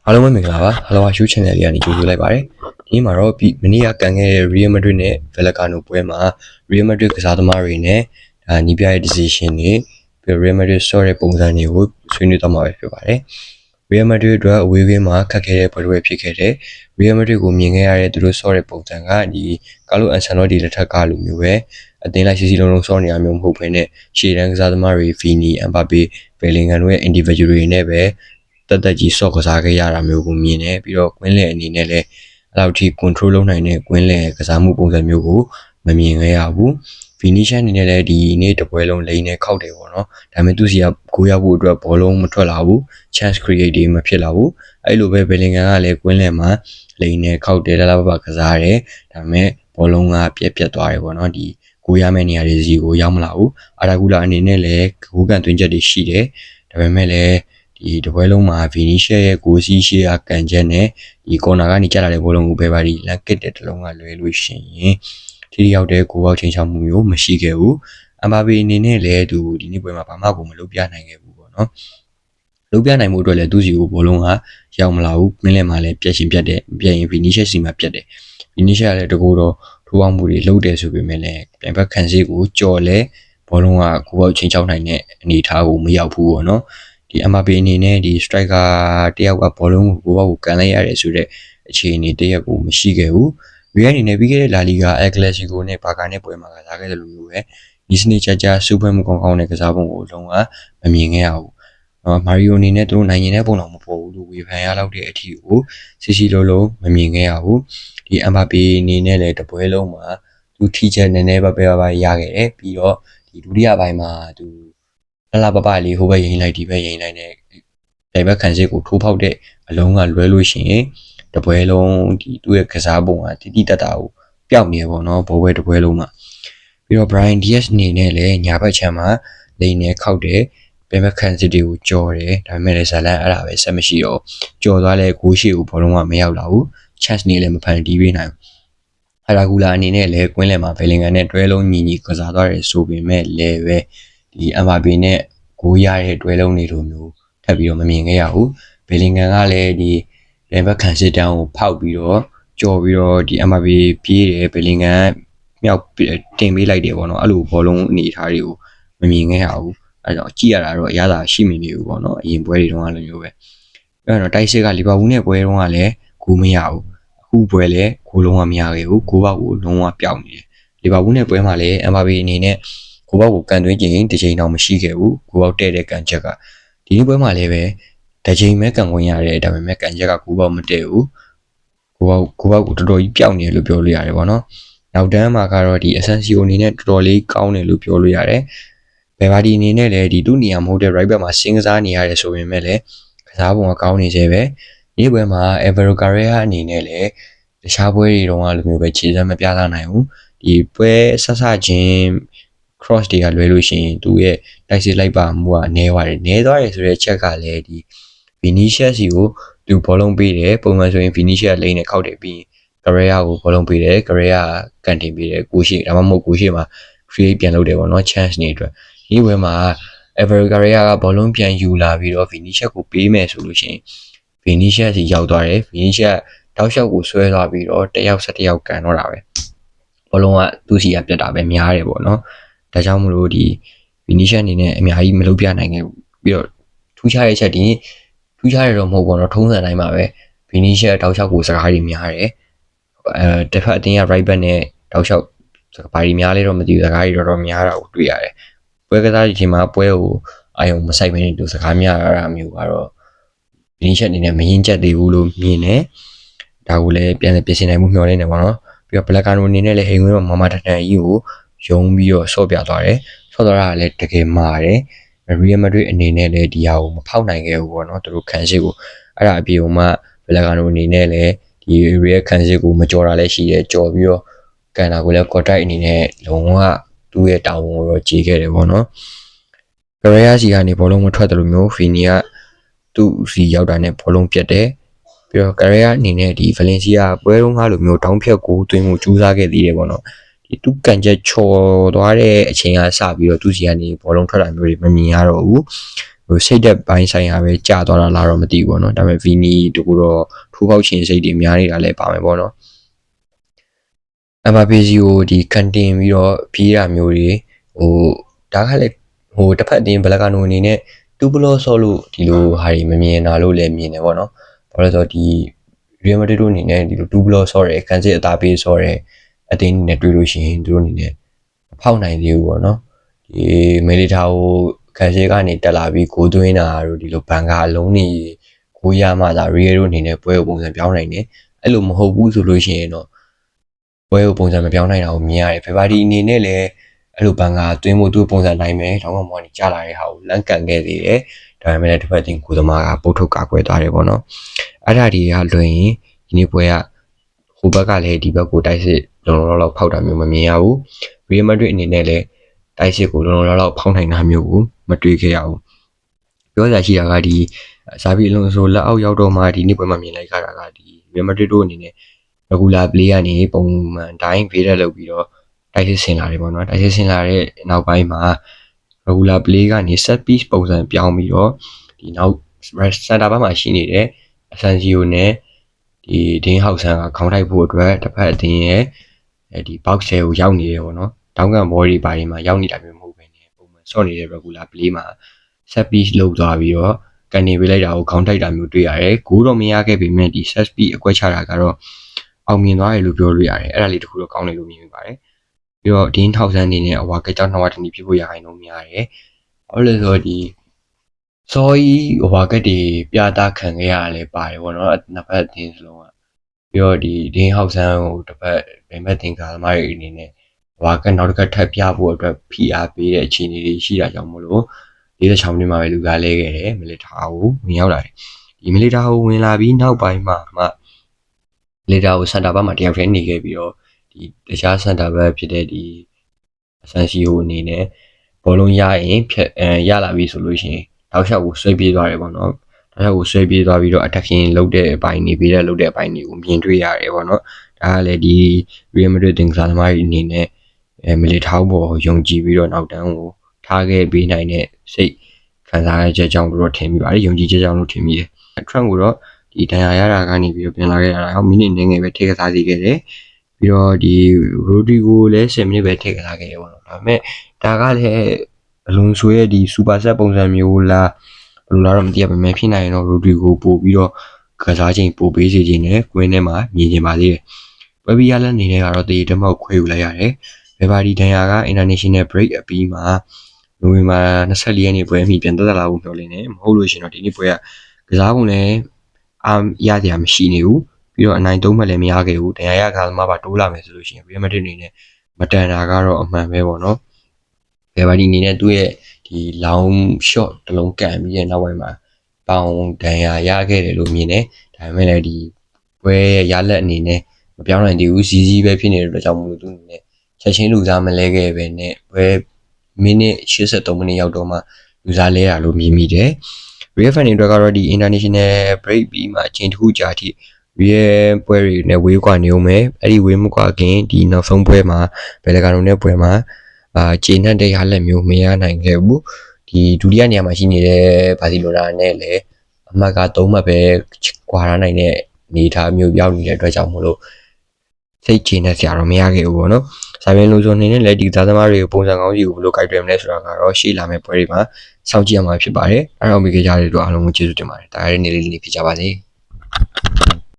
အားလုံးပဲမင်္ဂလာပါဟလောဝါရှူး channel လေးကနေကြိုဆိုလိုက်ပါတယ်ဒီမှာတော့မနေ့ကကန်ခဲ့တဲ့ Real Madrid နဲ့ Vallecano ပွဲမှာ Real Madrid ကစားသမားတွေနဲ့ညီပြရဲ့ decision တွေပြီး Real Madrid ဆော့တဲ့ပုံစံတွေကိုဆွေးနွေးတော့မှာပဲဖြစ်ပါတယ် Real Madrid အတွက်အဝေးကွင်းမှာခက်ခဲတဲ့ပွဲတွေဖြစ်ခဲ့တဲ့ Real Madrid ကိုမြင်ခဲ့ရတဲ့သူတို့ဆော့တဲ့ပုံစံကဒီကာလိုအန်ဆန်လော့ဒီလက်ထက်ကလိုမျိုးပဲအသင်းလိုက်စီစီလုံးလုံးဆော့နေရမျိုးမဟုတ်ဘဲနဲ့ရှေ့တန်းကစားသမားတွေ Vini, Mbappe, Bellingham တို့ရဲ့ individual တွေနဲ့ပဲတက်ကြီးဆော့ကစားခဲ့ရတာမျိုးကိုမြင်တယ်ပြီးတော့ကွင်းလယ်အနေနဲ့လည်းအဲ့လောက်ထိ control လုပ်နိုင်တဲ့ကွင်းလယ်ကစားမှုပုံစံမျိုးကိုမမြင်ခဲ့ရဘူး Vinicius အနေနဲ့လည်းဒီနေ့တပွဲလုံးလိန်နဲ့ခောက်တယ်ပေါ့နော်ဒါပေမဲ့သူစီကဂိုးရောက်ဖို့အတွက်ဘောလုံးမထွက်လာဘူး chance create တွေမဖြစ်လာဘူးအဲ့လိုပဲ Bellingham ကလည်းကွင်းလယ်မှာလိန်နဲ့ခောက်တယ်လာပကစားတယ်ဒါပေမဲ့ဘောလုံးကပြက်သွားတယ်ပေါ့နော်ဒီဂိုးရမယ့်နေရာတွေစီကိုရောက်မလာဘူးအာရာဂူလာအနေနဲ့လည်းဂိုးကန်သွင်းချက်တွေရှိတယ်ဒါပေမဲ့လည်းဒီတပွဲလုံးမှာ Vinicius ရဲ့ဂိုးစီးရှေ့ကကန်ချက်နဲ့ဒီကော်နာကနေကျလာတဲ့ဘောလုံးကိုပဲပါဒီလက်ကစ်တဲ့တလုံးကလွဲလို့ရှိရင်ထိရောက်တဲ့ဂိုးပေါက်ချင်းချောင်းမှုမျိုးမရှိခဲ့ဘူး။ Mbappe အနေနဲ့လည်းသူဒီနေ့ပွဲမှာဘာမှကိုမလုပ်ပြနိုင်ခဲ့ဘူးပေါ့နော်။လုပ်ပြနိုင်မှုအတွက်လည်းသူ့စီကိုဘောလုံးကရောက်မလာဘူး။မင်းလည်းမှလည်းပြက်ရှင်ပြက်တယ်။ပြက်ရင် Vinicius စီမှာပြက်တယ်။ Vinicius ကလည်းတကူတော့ထိုးပေါင်းမှုတွေလုပ်တယ်ဆိုပေမဲ့လည်းပြန်ဘက်ခံစီကိုကြော်လဲဘောလုံးကဂိုးပေါက်ချင်းချောင်းနိုင်တဲ့အနေအထားကိုမရောက်ဘူးပေါ့နော်။ဒီ Mbappe အနေနဲ့ဒီ striker တယောက်ကဘောလုံးကိုဘောက်ကိုကန်လိုက်ရတယ်ဆိုတဲ့အခြေအနေတရက်ကိုမရှိခဲ့ဘူး။ Real အနေနဲ့ပြီးခဲ့တဲ့ La Liga, El Clasico နဲ့ Barca နဲ့ပွဲမှာကစားခဲ့တယ်လို့မျိုးပဲဒီစနစ်ကြစူပွဲမှုကောင်းတဲ့ကစားပုံကိုလုံးဝမမြင်ခဲ့ရဘူး။မာရီယိုအနေနဲ့သူတို့နိုင်ရင်တဲ့ပုံတော့မပေါ်ဘူးလို့ဝေဖန်ရလောက်တဲ့အထိကိုစီလုံးလုံးမမြင်ခဲ့ရဘူး။ဒီ Mbappe အနေနဲ့လည်းတပွဲလုံးမှာသူထိချက်နည်းနည်းပဲရခဲ့တယ်ပြီးတော့ဒီဒုတိယပိုင်းမှာသူလာပလေးဟိုဘက်ရင်လိုက်ဒီဘက်ရင်လိုက်နဲ့တိုင်ဘက်ခံစစ်ကိုထိုးဖောက်တဲ့အလုံးကလွဲလို့ရှိရင်တပွဲလုံးဒီသူ့ရဲ့ကစားပုံကတိတတ်တာကိုပျောက်နေပေါ့နော်ဘောပွဲတပွဲလုံးမှာပြီးတော့ Brahim Diaz အနေနဲ့လည်းညာဘက်ခြမ်းမှာလိန်နဲ့ခောက်တယ်ပြန်ဘက်ခံစစ်တွေကိုကြော်တယ်ဒါပေမဲ့လည်းဇလန်အဲ့ဒါပဲဆက်မရှိတော့ကြော်သွားလဲဂိုးရှိကိုဘောလုံးကမရောက်လာဘူး chance နေလည်းမဖန်တီးပေးနိုင်ဘူးအရာဂူလာအနေနဲ့လည်းကွင်းလယ်မှာ Bellingham နဲ့တွဲလုံးညီကစားသွားတယ်ဆိုပေမဲ့လည်းပဲဒီ Mbappe နဲ့ဂိုးရတဲ့တွဲလုံးတွေလိုမျိုးထပ်ပြီးတော့မမြင်ခဲ့ရဘူး Bellingham ကလည်းဒီပြန်ဘက်ခံစစ်တန်းကိုဖောက်ပြီးတော့ကြော်ပြီးတော့ဒီ Mbappe ပြေးတယ် Bellingham မြောက်တင်ပေးလိုက်တယ်ပေါ့နော်အဲ့လိုဘောလုံးအနေထားတွေကိုမမြင်ခဲ့ရဘူးအဲ့တော့ကြည့်ရတာတော့အရသာရှိမနေဘူးပေါ့နော်အရင်ပွဲတွေတုန်းကလိုမျိုးပဲအဲ့တော့တိုက်စစ်ကလီဗာပူးနဲ့ပွဲတုန်းကလည်းဂိုးမရဘူးအခုပွဲလည်းဂိုးလုံးဝမရခဲ့ဘူးဂိုးပေါက်ကိုလုံးဝပျောက်နေတယ်လီဗာပူးနဲ့ပွဲမှာလည်း Mbappe အနေနဲ့ဂိုးပေါက်ကိုကန်သွင်းခြင်းတစ်ချိန်တော့မရှိခဲ့ဘူးဂိုးပေါက်တဲ့ကန်ချက်ကဒီနေ့ပွဲမှာလည်းပဲတစ်ချိန်ပဲကန်ခွင့်ရတယ်ဒါပေမဲ့ကန်ချက်ကဂိုးပေါက်မတည့်ဘူးဂိုးပေါက်ကိုတော်တော်ကြီးပျောက်နေတယ်လို့ပြောလို့ရတယ်ပေါ့နော်နောက်တန်းမှာကတော့ဒီ Asensio အနေနဲ့တော်တော်လေးကောင်းတယ်လို့ပြောလို့ရတယ်ဘယ်ပါဒီအနေနဲ့လည်းဒီသူ့နေရာမဟုတ်တဲ့ right back မှာစင်ကစားနေရတယ်ဆိုပေမဲ့လည်းကစားပုံကကောင်းနေသေးပဲဒီပွဲမှာ Alvaro Carrera အနေနဲ့လည်းတခြားပွဲတွေတုန်းကလိုမျိုးပဲခြေစမ်းမပြသနိုင်ဘူးဒီပွဲဆချင်း cross တွေကလွဲလို့ရှိရင်သူ့ရဲ့တိုက်စစ်လိုက်ပါမှုကနည်းသွားတယ်ဆိုတဲ့ချက်ကလည်းဒီ Vinicius စီကိုသူဘောလုံးပေးတယ်ပုံမှန်ဆိုရင် Vinicius လိမ့်နဲ့ခောက်တယ်ပြီး Carrera ကိုဘောလုံးပေးတယ် Carrera ကန်တင်ပေးတယ်ကိုရှိဒါမှမဟုတ်ကိုရှိမှာ create ပြန်လုပ်တယ်ပေါ့နော် chance နေအတွက်ဒီပွဲမှာ Alvaro Carrera ကဘောလုံးပြန်ယူလာပြီးတော့ Vinicius ကိုပေးမယ်ဆိုလို့ရှိရင် Vinicius စီရောက်သွားတယ် Vinicius တောက်လျှောက်ကိုဆွဲသွားပြီးတော့တယောက်ဆက်တယောက်ကန်တော့တာပဲဘောလုံးကသူ့စီကပြတ်တာပဲများတယ်ပေါ့နော်ဒါကြောင့်မလို့ဒီ Vinicius အနေနဲ့အများကြီးမလုပ်ပြနိုင်ခဲ့ဘူးပြီးတော့ထူးခြားတဲ့ချက်ဒီထူးခြားတယ်တော့မဟုတ်ဘူးနော်ထုံးစံတိုင်းမှာပဲ Vinicius တောက်လျှောက်ကိုစကားတွေများတယ်တစ်ဖက်အတင်းက right back နဲ့တောက်လျှောက်ဘာတွေများလဲတော့မသိဘူးစကားတွေတော်များတာကိုတွေ့ရတယ်ပွဲကစားဒီချိန်မှာပွဲကိုအာယုံမဆိုင်မနေသူစကားများရတာမျိုးကတော့ Vinicius အနေနဲ့မရင်ကျက်သေးဘူးလို့မြင်တယ်ဒါကိုလည်းပြန်ပြင်ဆင်နိုင်မှုမျှော်လင့်နေပါတော့ပြီးတော့ Vallecano အနေနဲ့လည်းဟိန်ဝင်းမှာမမတန်ကြီးကိုယုံပြီးတော့ဆော့ပြသွားတယ်ဆော့သွားတာလည်းတကယ်မာတယ် Real Madrid အနေနဲ့လည်းဒီဟာကိုမဖောက်နိုင်ခဲ့ဘူးပေါ့နော်သူတို့ခံစစ်ကိုအဲ့ဒါအပြင်မှာ Vallecano အနေနဲ့လည်းဒီ Real ခံစစ်ကိုမကြော်တာလည်းရှိတယ်ကြော်ပြီးတော့ကန်တာကိုလည်း contact အနေနဲ့လုံးဝသူ့ရဲ့တာဝန်ကိုတော့ကြေခဲ့တယ်ပေါ့နော် Carrera စီကနေဘောလုံးမထွက်တယ်လို့မျိုး Vini ကသူ့စီရောက်တာနဲ့ဘောလုံးပြတ်တယ်ပြီးတော့ Carrera အနေနဲ့ဒီ Valencia ပွဲတုန်းကလိုမျိုးတောင်းဖြတ်ကိုသွင်းမှုကြိုးစားခဲ့သေးတယ်ပေါ့နော်ဒီသူကန်ချက်ချော်သွားတဲ့အချိန်ကစပြီးတော့သူ့စီကနေဘောလုံးထွက်တာမျိုးတွေမမြင်ရတော့ဘူး စိတ်သက်ပိုင်းဆိုင်ရာပဲကြာသွားတာလားတော့မသိဘူးပေါ့နော်ဒါပေမဲ့ Vini တို့ကတော့ထိုးပေါက်ခြင်းစိတ်တွေများနေတာလည်းပါမယ်ပေါ့နော်အမပေစီကိုဒီကန်တင်ပြီးတော့ပြေးတာမျိုးတွေဒါကလည်းတစ်ဖက်အတင်းဘလကာနိုအနေနဲ့တူဘလော့ဆော့လို့ဒီလိုဟာတွေမမြင်တာလို့လည်းမြင်တယ်ပေါ့နော်ဘာလို့လဲဆိုတော့ဒီ Real Madrid တို့အနေနဲ့ဒီလိုတူဘလော့ဆော့တယ်ကန်စစ်အသားပေးဆော့တယ်အတင်းနဲ့တွေ့လို့ရှိရင်သူတို့အနေနဲ့ဖောက်နိုင်သေးဘူးပေါ့နော်ဒီမေလီတာကိုကန်စစ်ကနေတက်လာပြီးဂိုးသွင်းတာတို့ဒီလိုဘန်ကာအလုံးနေကိုရမှသာ Real တို့အနေနဲ့ပွဲကိုပုံစံပြောင်းနိုင်တယ်အဲ့လိုမဟုတ်ဘူးဆိုလို့ရှိရင်တော့ပွဲကိုပုံစံမပြောင်းနိုင်တာကိုမြင်ရတယ်ဖေဘာဒီအနေနဲ့လည်းအဲ့လိုဘန်ကာသွင်းဖို့သူ့ပုံစံနိုင်မယ်တောင်းကမော်နေကြလာတဲ့ဟာကိုလန့်ကန်ခဲ့သေးတယ်ဒါပေမဲ့တစ်ဖက်တင်ကိုသမားကပုတ်ထုတ်ကာကွယ်သွားတယ်ပေါ့နော်အဲ့ဒါတွေကလွင်ရင်ဒီနေ့ပွဲကဟိုဘက်ကလည်းဒီဘက်ကိုတိုက်စစ်လုံလုံလောက်ဖောက်တာမျိုးမမြင်ရဘူး Real Madrid အနေနဲ့လည်းတိုက်စစ်ကိုလုံလုံလောက်ဖောက်နိုင်တာမျိုးကိုမတွေ့ခဲ့ရဘူးပြောစရာရှိတာကဒီဇာဘီအလွန်ဆိုလက်အောက်ရောက်တော့မှဒီနေ့ပွဲမှာမြင်လိုက်ကြတာကဒီ Real Madrid တို့အနေနဲ့ regular play ကနေပုံမှန်တိုင်းဖေးတက်လုပ်ပြီးတော့တိုက်စစ်ဆင်လာတယ်ပေါ့နော်တိုက်စစ်ဆင်လာတဲ့နောက်ပိုင်းမှာ regular play ကနေ set piece ပုံစံပြောင်းပြီးတော့ဒီနောက် center back မှာရှိနေတဲ့အဆန်ဂျီယိုနဲ့ဒီဒင်းဟောက်ဆန်ကခေါင်းထိုက်ဖို့အတွက်တစ်ဖက်အတင်းရဲ့ဒီ box ထဲကိုရောက်နေတယ်ပေါ့နော်တောင်းကန်ဘောတွေပါတွေမှာရောက်နေတာမျိုးမဟုတ်ဘဲနဲ့ပုံမှန်ဆော့နေတဲ့ regular play မှာ set piece လုပ်သွားပြီးတော့ကနေပေးလိုက်တာကိုခေါင်းထိုက်တာမျိုးတွေ့ရတယ်ဂိုးတော့မရခဲ့ပေမဲ့ဒီ set piece အကွက်ချတာကတော့အောင်မြင်သွားတယ်လို့ပြောလို့ရတယ်အဲ့ဒါလေးတခုတော့ကောင်းတယ်လို့မြင်မိပါတယ်ပြီးတော့ဒင်းထောက်ဆန်းနေနဲ့အဝါကကြောက်နှဝတနည်းဖြစ်ဖို့ရခိုင်တော့များတယ်အဲ့လိုဆိုဒီစောကြီးအဝါကတွေပြတာခံခဲ့ရတာလည်းပါတယ်ပေါ့နော်နှစ်ဖက်အတင်းစလုံးကပြီးတော့ဒီဒင်းဟောက်ဆန်းကိုတစ်ဖက်ဗိမက်တင်ကာသမားတွေအနေနဲ့အဝါကနောက်တစ်ခါထပ်ပြဖို့အတွက်ဖိအားပေးတဲ့အခြေအနေတွေရှိတာကြောင့်မလို့46မိနစ်မှာပဲလူကားလဲခဲ့တယ်မီလီတာကိုဝင်ရောက်လာတယ်ဒီမီလီတာကိုဝင်လာပြီးနောက်ပိုင်းမှာလေတာကိုစန်တာဘက်မှာတယောက်တည်းနေခဲ့ပြီးတော့ဒီတခြားစန်တာဘက်ဖြစ်တဲ့ဒီအဆန်စီယိုအနေနဲ့ဘောလုံးရရင်ရလာပြီဆိုလို့ရှိရင်တောက်လျှောက်ကိုဆွဲပြေးသွားတယ်ပေါ့နော်တောက်လျှောက်ကိုဆွဲပြေးသွားပြီးတော့ attacking လုပ်တဲ့အပိုင်းနေပြီးတဲ့လုပ်တဲ့အပိုင်းတွေကိုမြင်တွေ့ရတယ်ပေါ့နော်ဒါကလည်းဒီ Real Madrid တင်ကစားသမားတွေအနေနဲ့မီလီတာဘောယုံကြည်ပြီးတော့နောက်တန်းကိုထားခဲ့ပေးနိုင်တဲ့စိတ်ခံစားရချက်ကြောင့်တော့ထင်မိပါတယ်ယုံကြည်ချက်ကြောင့်လို့ထင်မိတယ်ထရန့်ကိုတော့ဒီဒဏ်ရာရတာကနေပြီးတော့ပြန်လာခဲ့ရတာဟောမိနစ်နည်းငယ်ပဲထိကစားစီခဲ့တယ်ပြီးတော့ဒီရိုဒီဂိုလည်း10မိနစ်ပဲထိကစားခဲ့တယ်ပေါ့နော်ဒါပေမဲ့ဒါကလည်းအလွန်ဆိုရဲ့ဒီစူပါဆက်ပုံစံမျိုးလားဘယ်လိုလားတော့မသိရပါမယ်ဖြစ်နိုင်ရင်တော့ရိုဒီဂိုပို့ပြီးတော့ကစားချိန်ပို့ပေးစီခြင်းနဲ့ကွင်းထဲမှာမြင်ကျင်ပါသေးတယ်ပွဲပြီးရလက်အနေနဲ့ကတော့တည်တမောက်ခွဲယူလိုက်ရတယ်ဘယ်ပါဒီဒဏ်ရာက international break အပြီးမှာနိုဝင်ဘာ24ရက်နေ့ပွဲအမိပြန်တက်လာဖို့ပြောလင်းနေမဟုတ်လို့ရှင်တော့ဒီနေ့ပွဲကစားကုန်လည်းရစရာမရှိနေဘူးပြီးတော့အနိုင်သုံးမှလည်းမရခဲ့ဘူးတရားရကာသမားပါတိုးလာမယ်ဆိုလို့ရှိရင် Real Madrid အနေနဲ့မတန်တာကတော့အမှန်ပဲပေါ့နော်ဘယ်ပါဒီအနေနဲ့သူ့ရဲ့ဒီ long shot တစ်လုံးကန်ပြီးရဲ့နောက်ပိုင်းမှာပေါင်ဒဏ်ရာရခဲ့တယ်လို့မြင်တယ်ဒါပေမဲ့လည်းဒီပွဲရဲ့ရလက်အနေနဲ့မပြောင်းနိုင်သေးဘူးစီးပဲဖြစ်နေတဲ့အတွက်ကြောင့်မလို့သူအနေနဲ့ချက်ချင်းလူစားမလဲခဲ့ပဲနဲ့ပွဲမိနစ်83မိနစ်ရောက်တော့မှလူစားလဲတာလို့မြင်မိတယ်Real fan တွေအတွက်ကတော့ဒီ international break ပြီးမှအချိန်တစ်ခုကြာထိ Real ပွဲတွေနဲ့ဝေးကွာနေဦးမယ်အဲ့ဒီဝေးမကွာခင်ဒီနောက်ဆုံးပွဲမှာဘယ်လကာနိုနဲ့ပွဲမှာခြေနှက်တဲ့ရလက်မျိုးမရနိုင်ခဲ့ဘူးဒီဒုတိယနေရာမှာရှိနေတဲ့ဘာစီလိုနာနဲ့လည်းအမှတ်က3မှတ်ပဲကွာရနိုင်တဲ့အနေအထားမျိုးရောက်နေတဲ့အတွက်ကြောင့်မလို့စိတ်ချနေစရာတော့မရခဲ့ဘူးပေါ့နော်။စာပြင်လူစုံနေနဲ့လည်းဒီသားသမားတွေကိုပုံစံကောင်းစီကိုဘယ်လိုကိုက်တွယ်မလဲဆိုတာကတော့ရှေ့လာမယ့်ပွဲတွေမှာစောင့်ကြည့်ရမှာဖြစ်ပါတယ်။အားလုံးမိခဲ့ကြတဲ့တို့အားလုံးကိုကျေးဇူးတင်ပါတယ်။ဒါရတဲ့နေ့လေးဖြစ်ကြပါစေ။